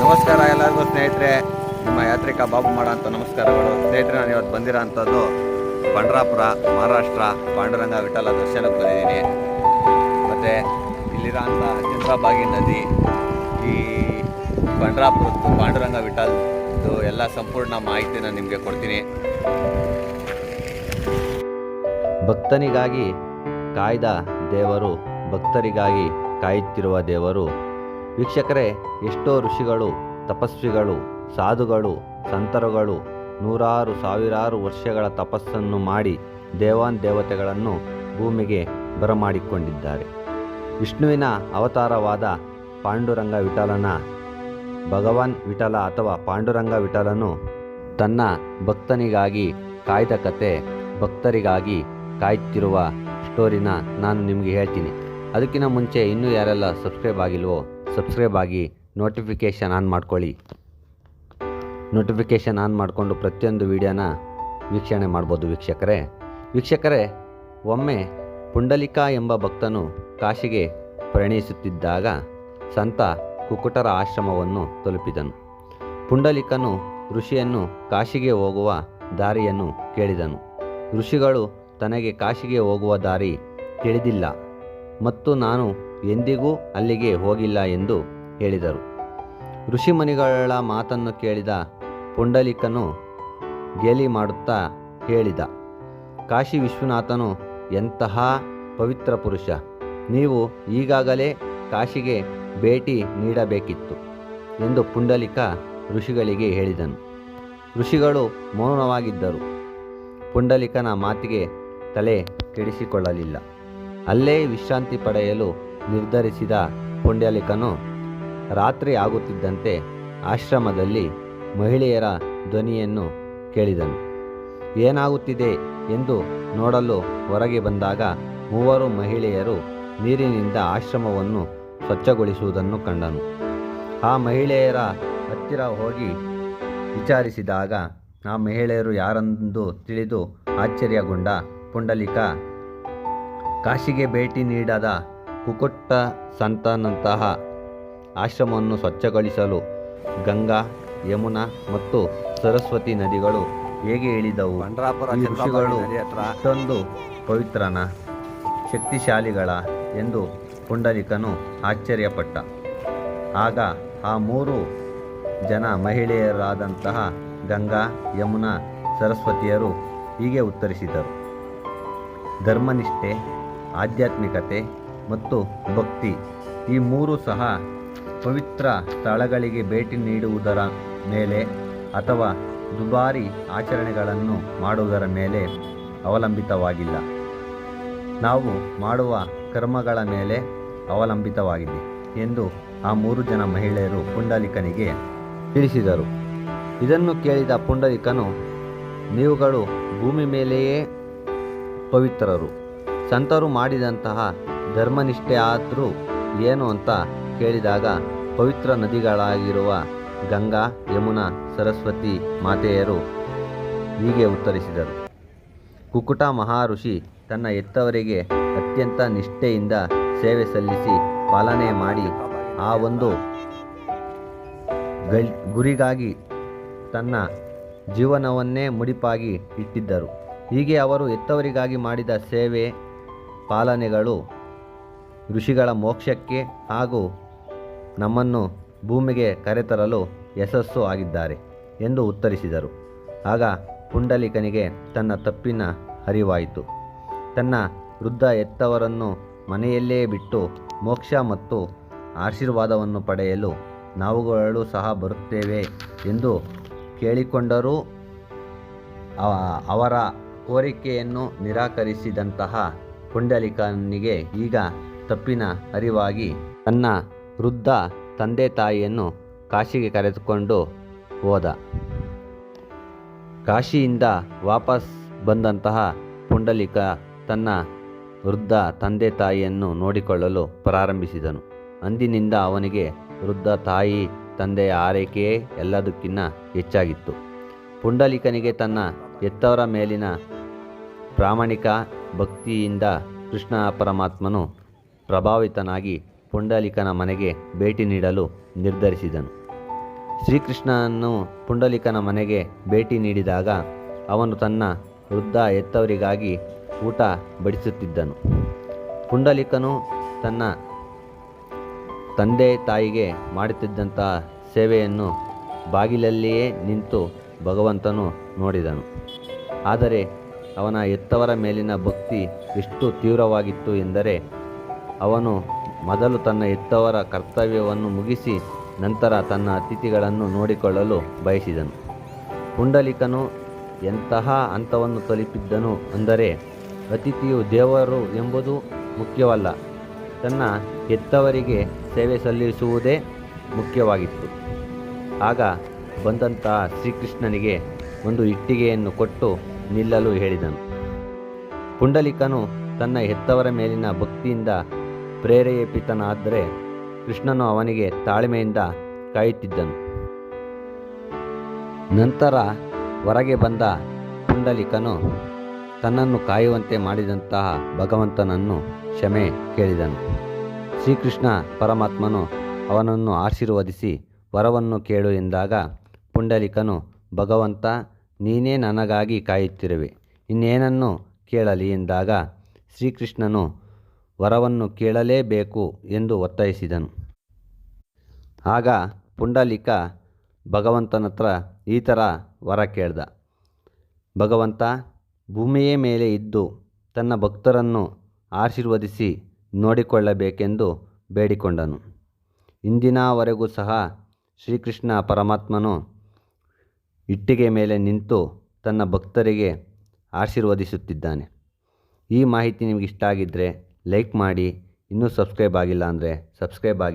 ನಮಸ್ಕಾರ ಎಲ್ಲರಿಗೂ ಸ್ನೇಹಿತರೆ, ನಿಮ್ಮ ಯಾತ್ರಿಕ ಬಾಬು ಮಾಡ ಅಂತ ನಮಸ್ಕಾರಗಳು ಸ್ನೇಹಿತರೆ. ನಾನು ಇವತ್ತು ಬಂದಿರೋ ಅಂಥದ್ದು ಪಂಡ್ರಾಪುರ, ಮಹಾರಾಷ್ಟ್ರ ಪಾಂಡುರಂಗ ವಿಠಲ ದರ್ಶನಕ್ಕೆ ಬಂದಿದ್ದೀನಿ. ಮತ್ತು ಇಲ್ಲಿರೋ ಅಂಥ ಚಂದ್ರಭಾಗಿ ನದಿ, ಈ ಪಂಡ್ರಾಪುರದ್ದು ಪಾಂಡುರಂಗ ವಿಠಲದ್ದು ಎಲ್ಲ ಸಂಪೂರ್ಣ ಮಾಹಿತಿನ ನಿಮಗೆ ಕೊಡ್ತೀನಿ. ಭಕ್ತನಿಗಾಗಿ ಕಾಯ್ದ ದೇವರು, ಭಕ್ತರಿಗಾಗಿ ಕಾಯುತ್ತಿರುವ ದೇವರು. ವೀಕ್ಷಕರೇ, ಎಷ್ಟೋ ಋಷಿಗಳು, ತಪಸ್ವಿಗಳು, ಸಾಧುಗಳು, ಸಂತರುಗಳು ನೂರಾರು ಸಾವಿರಾರು ವರ್ಷಗಳ ತಪಸ್ಸನ್ನು ಮಾಡಿ ದೇವಾನ್ ದೇವತೆಗಳನ್ನು ಭೂಮಿಗೆ ಬರಮಾಡಿಕೊಂಡಿದ್ದಾರೆ. ವಿಷ್ಣುವಿನ ಅವತಾರವಾದ ಪಾಂಡುರಂಗ ವಿಠಲನ ಭಗವಾನ್ ವಿಠಲ ಅಥವಾ ಪಾಂಡುರಂಗ ವಿಠಲನು ತನ್ನ ಭಕ್ತನಿಗಾಗಿ ಕಾಯ್ದ ಕತೆ, ಭಕ್ತರಿಗಾಗಿ ಕಾಯ್ತಿರುವ ಸ್ಟೋರಿನ ನಾನು ನಿಮಗೆ ಹೇಳ್ತೀನಿ. ಅದಕ್ಕಿಂತ ಮುಂಚೆ ಇನ್ನೂ ಯಾರೆಲ್ಲ ಸಬ್ಸ್ಕ್ರೈಬ್ ಆಗಿಲ್ವೋ ಸಬ್ಸ್ಕ್ರೈಬ್ ಆಗಿ ನೋಟಿಫಿಕೇಷನ್ ಆನ್ ಮಾಡ್ಕೊಳ್ಳಿ. ನೋಟಿಫಿಕೇಷನ್ ಆನ್ ಮಾಡಿಕೊಂಡು ಪ್ರತಿಯೊಂದು ವಿಡಿಯೋನ ವೀಕ್ಷಣೆ ಮಾಡ್ಬೋದು. ವೀಕ್ಷಕರೇ, ಒಮ್ಮೆ ಪುಂಡಲಿಕ ಎಂಬ ಭಕ್ತನು ಕಾಶಿಗೆ ಪ್ರಯಾಣಿಸುತ್ತಿದ್ದಾಗ ಸಂತ ಕುಕ್ಕುಟರ ಆಶ್ರಮವನ್ನು ತಲುಪಿದನು. ಪುಂಡಲಿಕನು ಋಷಿಯನ್ನು ಕಾಶಿಗೆ ಹೋಗುವ ದಾರಿಯನ್ನು ಕೇಳಿದನು. ಋಷಿಗಳು ತನಗೆ ಕಾಶಿಗೆ ಹೋಗುವ ದಾರಿ ತಿಳಿದಿಲ್ಲ ಮತ್ತು ನಾನು ಎಂದಿಗೂ ಅಲ್ಲಿಗೆ ಹೋಗಿಲ್ಲ ಎಂದು ಹೇಳಿದರು. ಋಷಿಮುನಿಗಳ ಮಾತನ್ನು ಕೇಳಿದ ಪುಂಡಲಿಕನು ಗೇಲಿ ಮಾಡುತ್ತಾ ಹೇಳಿದ, ಕಾಶಿ ವಿಶ್ವನಾಥನು ಎಂತಹ ಪವಿತ್ರ ಪುರುಷ, ನೀವು ಈಗಾಗಲೇ ಕಾಶಿಗೆ ಭೇಟಿ ನೀಡಬೇಕಿತ್ತು ಎಂದು ಪುಂಡಲಿಕ ಋಷಿಗಳಿಗೆ ಹೇಳಿದನು. ಋಷಿಗಳು ಮೌನವಾಗಿದ್ದರು. ಪುಂಡಲಿಕನ ಮಾತಿಗೆ ತಲೆ ಕೆಡಿಸಿಕೊಳ್ಳಲಿಲ್ಲ. ಅಲ್ಲೇ ವಿಶ್ರಾಂತಿ ಪಡೆಯಲು ನಿರ್ಧರಿಸಿದ ಪುಂಡಲಿಕನು ರಾತ್ರಿ ಆಗುತ್ತಿದ್ದಂತೆ ಆಶ್ರಮದಲ್ಲಿ ಮಹಿಳೆಯರ ಧ್ವನಿಯನ್ನು ಕೇಳಿದನು. ಏನಾಗುತ್ತಿದೆ ಎಂದು ನೋಡಲು ಹೊರಗೆ ಬಂದಾಗ ಮೂವರು ಮಹಿಳೆಯರು ನೀರಿನಿಂದ ಆಶ್ರಮವನ್ನು ಸ್ವಚ್ಛಗೊಳಿಸುವುದನ್ನು ಕಂಡನು. ಆ ಮಹಿಳೆಯರ ಹತ್ತಿರ ಹೋಗಿ ವಿಚಾರಿಸಿದಾಗ ಆ ಮಹಿಳೆಯರು ಯಾರೆಂದು ತಿಳಿದು ಆಶ್ಚರ್ಯಗೊಂಡ ಪುಂಡಲಿಕ, ಕಾಶಿಗೆ ಭೇಟಿ ನೀಡದ ಕುಕ್ಕುಟ ಸಂತನಂತಹ ಆಶ್ರಮವನ್ನು ಸ್ವಚ್ಛಗೊಳಿಸಲು ಗಂಗಾ, ಯಮುನಾ ಮತ್ತು ಸರಸ್ವತಿ ನದಿಗಳು ಹೇಗೆ ಇಳಿದವು? ಈ ಋಷಿಗಳು ಇಷ್ಟೊಂದು ಪವಿತ್ರನ, ಶಕ್ತಿಶಾಲಿಗಳ ಎಂದು ಪುಂಡಲಿಕನು ಆಶ್ಚರ್ಯಪಟ್ಟ. ಆಗ ಆ ಮೂರು ಜನ ಮಹಿಳೆಯರಾದಂತಹ ಗಂಗಾ, ಯಮುನಾ, ಸರಸ್ವತಿಯರು ಹೀಗೆ ಉತ್ತರಿಸಿದರು. ಧರ್ಮನಿಷ್ಠೆ, ಆಧ್ಯಾತ್ಮಿಕತೆ ಮತ್ತು ಭಕ್ತಿ ಈ ಮೂರೂ ಸಹ ಪವಿತ್ರ ಸ್ಥಳಗಳಿಗೆ ಭೇಟಿ ನೀಡುವುದರ ಮೇಲೆ ಅಥವಾ ದುಬಾರಿ ಆಚರಣೆಗಳನ್ನು ಮಾಡುವುದರ ಮೇಲೆ ಅವಲಂಬಿತವಾಗಿಲ್ಲ. ನಾವು ಮಾಡುವ ಕರ್ಮಗಳ ಮೇಲೆ ಅವಲಂಬಿತವಾಗಿದೆ ಎಂದು ಆ ಮೂರು ಜನ ಮಹಿಳೆಯರು ಪುಂಡಲಿಕನಿಗೆ ತಿಳಿಸಿದರು. ಇದನ್ನು ಕೇಳಿದ ಪುಂಡಲಿಕನು, ನೀವುಗಳು ಭೂಮಿ ಮೇಲೆಯೇ ಪವಿತ್ರರು, ಸಂತರು ಮಾಡಿದಂತಹ ಧರ್ಮನಿಷ್ಠೆ ಆದರೂ ಏನು ಅಂತ ಕೇಳಿದಾಗ ಪವಿತ್ರ ನದಿಗಳಾಗಿರುವ ಗಂಗಾ, ಯಮುನಾ, ಸರಸ್ವತಿ ಮಾತೆಯರು ಹೀಗೆ ಉತ್ತರಿಸಿದರು. ಕುಕ್ಕುಟ ಮಹಾಋಷಿ ತನ್ನ ಹೆತ್ತವರಿಗೆ ಅತ್ಯಂತ ನಿಷ್ಠೆಯಿಂದ ಸೇವೆ ಸಲ್ಲಿಸಿ ಪಾಲನೆ ಮಾಡಿ ಆ ಒಂದು ಗುರಿಗಾಗಿ ತನ್ನ ಜೀವನವನ್ನೇ ಮುಡಿಪಾಗಿ ಇಟ್ಟಿದ್ದರು. ಹೀಗೆ ಅವರು ಹೆತ್ತವರಿಗಾಗಿ ಮಾಡಿದ ಸೇವೆ ಪಾಲನೆಗಳು ಋಷಿಗಳ ಮೋಕ್ಷಕ್ಕೆ ಹಾಗೂ ನಮ್ಮನ್ನು ಭೂಮಿಗೆ ಕರೆತರಲು ಯಶಸ್ಸು ಆಗಿದ್ದಾರೆ ಎಂದು ಉತ್ತರಿಸಿದರು. ಆಗ ಪುಂಡಲಿಕನಿಗೆ ತನ್ನ ತಪ್ಪಿನ ಅರಿವಾಯಿತು. ತನ್ನ ವೃದ್ಧ ಹೆತ್ತವರನ್ನು ಮನೆಯಲ್ಲೇ ಬಿಟ್ಟು ಮೋಕ್ಷ ಮತ್ತು ಆಶೀರ್ವಾದವನ್ನು ಪಡೆಯಲು ನಾವುಗಳು ಸಹ ಬರುತ್ತೇವೆ ಎಂದು ಕೇಳಿಕೊಂಡರೂ ಅವರ ಕೋರಿಕೆಯನ್ನು ನಿರಾಕರಿಸಿದಂತಹ ಪುಂಡಲಿಕನಿಗೆ ಈಗ ತಪ್ಪಿನ ಅರಿವಾಗಿ ತನ್ನ ವೃದ್ಧ ತಂದೆ ತಾಯಿಯನ್ನು ಕಾಶಿಗೆ ಕರೆದುಕೊಂಡು ಹೋದ. ಕಾಶಿಯಿಂದ ವಾಪಸ್ ಬಂದಂತಹ ಪುಂಡಲಿಕ ತನ್ನ ವೃದ್ಧ ತಂದೆ ತಾಯಿಯನ್ನು ನೋಡಿಕೊಳ್ಳಲು ಪ್ರಾರಂಭಿಸಿದನು. ಅಂದಿನಿಂದ ಅವನಿಗೆ ವೃದ್ಧ ತಾಯಿ ತಂದೆಯ ಆರೈಕೆಯೇ ಎಲ್ಲದಕ್ಕಿಂತ ಹೆಚ್ಚಾಗಿತ್ತು. ಪುಂಡಲಿಕನಿಗೆ ತನ್ನ ಹೆತ್ತವರ ಮೇಲಿನ ಪ್ರಾಮಾಣಿಕ ಭಕ್ತಿಯಿಂದ ಕೃಷ್ಣ ಪರಮಾತ್ಮನು ಪ್ರಭಾವಿತನಾಗಿ ಪುಂಡಲಿಕನ ಮನೆಗೆ ಭೇಟಿ ನೀಡಲು ನಿರ್ಧರಿಸಿದನು. ಶ್ರೀಕೃಷ್ಣನನ್ನು ಪುಂಡಲಿಕನ ಮನೆಗೆ ಭೇಟಿ ನೀಡಿದಾಗ ಅವನು ತನ್ನ ವೃದ್ಧ ಹೆತ್ತವರಿಗಾಗಿ ಊಟ ಬಡಿಸುತ್ತಿದ್ದನು. ಪುಂಡಲಿಕನು ತನ್ನ ತಂದೆ ತಾಯಿಗೆ ಮಾಡುತ್ತಿದ್ದಂತಹ ಸೇವೆಯನ್ನು ಬಾಗಿಲಲ್ಲಿಯೇ ನಿಂತು ಭಗವಂತನು ನೋಡಿದನು. ಆದರೆ ಅವನ ಹೆತ್ತವರ ಮೇಲಿನ ಭಕ್ತಿ ಎಷ್ಟು ತೀವ್ರವಾಗಿತ್ತು ಎಂದರೆ ಅವನು ಮೊದಲು ತನ್ನ ಹೆತ್ತವರ ಕರ್ತವ್ಯವನ್ನು ಮುಗಿಸಿ ನಂತರ ತನ್ನ ಅತಿಥಿಗಳನ್ನು ನೋಡಿಕೊಳ್ಳಲು ಬಯಸಿದನು. ಪುಂಡಲಿಕನು ಎಂತಹ ಹಂತವನ್ನು ತಲುಪಿದ್ದನು ಅಂದರೆ ಅತಿಥಿಯು ದೇವರು ಎಂಬುದು ಮುಖ್ಯವಲ್ಲ, ತನ್ನ ಹೆತ್ತವರಿಗೆ ಸೇವೆ ಸಲ್ಲಿಸುವುದೇ ಮುಖ್ಯವಾಗಿತ್ತು. ಆಗ ಬಂದಂತಹ ಶ್ರೀಕೃಷ್ಣನಿಗೆ ಒಂದು ಇಟ್ಟಿಗೆಯನ್ನು ಕೊಟ್ಟು ನಿಲ್ಲಲು ಹೇಳಿದನು. ಪುಂಡಲಿಕನು ತನ್ನ ಹೆತ್ತವರ ಮೇಲಿನ ಭಕ್ತಿಯಿಂದ ಪ್ರೇರೇಪಿತನಾದರೆ ಕೃಷ್ಣನು ಅವನಿಗೆ ತಾಳ್ಮೆಯಿಂದ ಕಾಯುತ್ತಿದ್ದನು. ನಂತರ ಹೊರಗೆ ಬಂದ ಪುಂಡಲಿಕನು ತನ್ನನ್ನು ಕಾಯುವಂತೆ ಮಾಡಿದಂತಹ ಭಗವಂತನನ್ನು ಕ್ಷಮೆ ಕೇಳಿದನು. ಶ್ರೀಕೃಷ್ಣ ಪರಮಾತ್ಮನು ಅವನನ್ನು ಆಶೀರ್ವದಿಸಿ ವರವನ್ನು ಕೇಳು ಎಂದಾಗ ಪುಂಡಲಿಕನು, ಭಗವಂತ ನೀನೇ ನನಗಾಗಿ ಕಾಯುತ್ತಿರುವೆ, ಇನ್ನೇನನ್ನು ಕೇಳಲಿ ಎಂದಾಗ ಶ್ರೀಕೃಷ್ಣನು ವರವನ್ನು ಕೇಳಲೇಬೇಕು ಎಂದು ಒತ್ತಾಯಿಸಿದನು. ಆಗ ಪುಂಡಲಿಕ ಭಗವಂತನತ್ರ ಈ ಥರ ವರ ಕೇಳ್ದ: ಭಗವಂತ, ಭೂಮಿಯ ಮೇಲೆ ಇದ್ದು ತನ್ನ ಭಕ್ತರನ್ನು ಆಶೀರ್ವದಿಸಿ ನೋಡಿಕೊಳ್ಳಬೇಕೆಂದು ಬೇಡಿಕೊಂಡನು. ಇಂದಿನವರೆಗೂ ಸಹ ಶ್ರೀಕೃಷ್ಣ ಪರಮಾತ್ಮನು ಇಟ್ಟಿಗೆ ಮೇಲೆ ನಿಂತು ತನ್ನ ಭಕ್ತರಿಗೆ ಆಶೀರ್ವದಿಸುತ್ತಿದ್ದಾನೆ. ಈ ಮಾಹಿತಿ ನಿಮಗೆ ಇಷ್ಟ ಆಗಿದ್ದರೆ ಲೈಕ್ ಮಾಡಿ, ಇನ್ನೂ ಸಬ್ಸ್ಕ್ರೈಬ್ ಆಗಿಲ್ಲ ಅಂದರೆ ಸಬ್ಸ್ಕ್ರೈಬ್ ಆಗಿ.